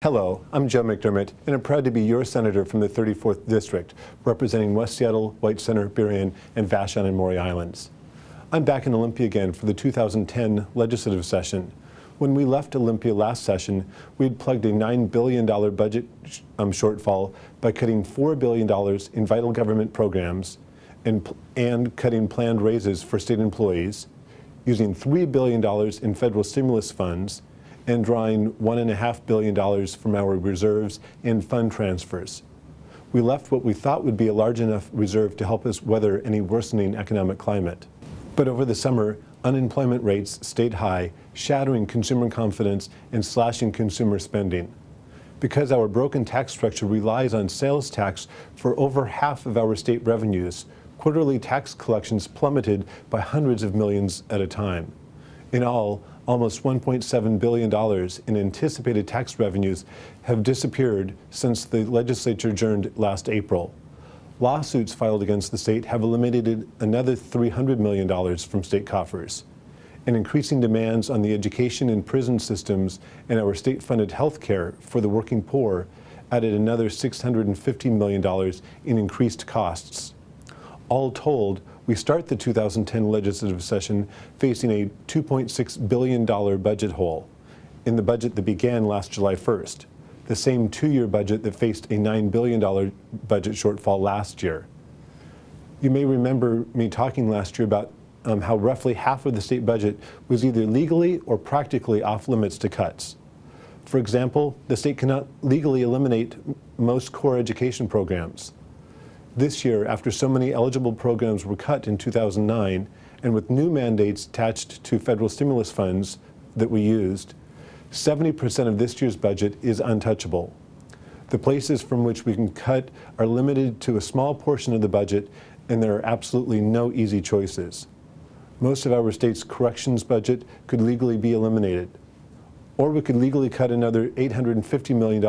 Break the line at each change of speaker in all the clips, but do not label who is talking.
Hello, I'm Joe McDermott, and I'm proud to be your senator from the 34th District, representing West Seattle, White Center, Berrien, and Vashon and Maury Islands. I'm back in Olympia again for the 2010 legislative session. When we left Olympia last session, we'd plugged a $9 billion budget shortfall by cutting $4 billion in vital government programs and cutting planned raises for state employees, using $3 billion in federal stimulus funds, and drawing $1.5 billion from our reserves and fund transfers. We left what we thought would be a large enough reserve to help us weather any worsening economic climate. But over the summer, unemployment rates stayed high, shattering consumer confidence and slashing consumer spending. Because our broken tax structure relies on sales tax for over half of our state revenues, quarterly tax collections plummeted by hundreds of millions at a time. In all, almost $1.7 billion in anticipated tax revenues have disappeared since the legislature adjourned last April. Lawsuits filed against the state have eliminated another $300 million from state coffers. And increasing demands on the education and prison systems and our state-funded health care for the working poor added another $650 million in increased costs. All told, we start the 2010 legislative session facing a $2.6 billion budget hole in the budget that began last July 1st, the same two-year budget that faced a $9 billion budget shortfall last year. You may remember me talking last year about how roughly half of the state budget was either legally or practically off limits to cuts. For example, the state cannot legally eliminate most core education programs. This year, after so many eligible programs were cut in 2009, and with new mandates attached to federal stimulus funds that we used, 70% of this year's budget is untouchable. The places from which we can cut are limited to a small portion of the budget, and there are absolutely no easy choices. Most of our state's corrections budget could legally be eliminated. Or we could legally cut another $850 million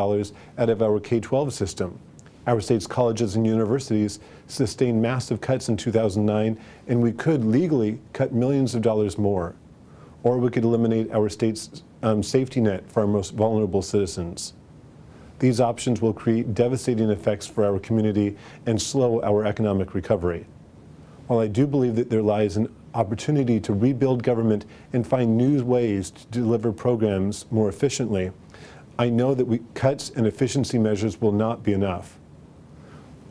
out of our K-12 system. Our state's colleges and universities sustained massive cuts in 2009, and we could legally cut millions of dollars more. Or we could eliminate our state's safety net for our most vulnerable citizens. These options will create devastating effects for our community and slow our economic recovery. While I do believe that there lies an opportunity to rebuild government and find new ways to deliver programs more efficiently, I know that cuts and efficiency measures will not be enough.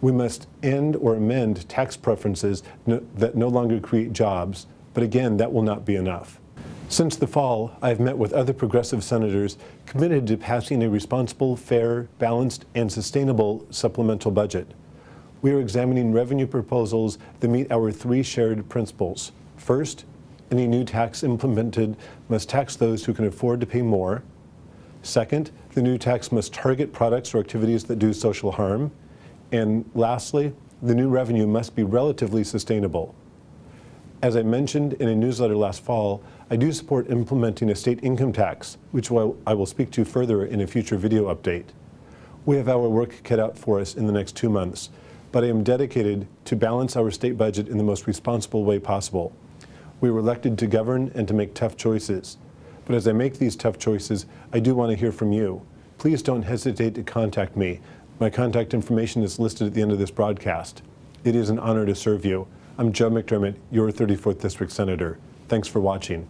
We must end or amend tax preferences that no longer create jobs, but again, that will not be enough. Since the fall, I have met with other progressive senators committed to passing a responsible, fair, balanced, and sustainable supplemental budget. We are examining revenue proposals that meet our three shared principles. First, any new tax implemented must tax those who can afford to pay more. Second, the new tax must target products or activities that do social harm. And lastly, the new revenue must be relatively sustainable. As I mentioned in a newsletter last fall, I do support implementing a state income tax, which I will speak to further in a future video update. We have our work cut out for us in the next 2 months, but I am dedicated to balance our state budget in the most responsible way possible. We were elected to govern and to make tough choices. But as I make these tough choices, I do want to hear from you. Please don't hesitate to contact me. My contact information is listed at the end of this broadcast. It is an honor to serve you. I'm Joe McDermott, your 34th District Senator. Thanks for watching.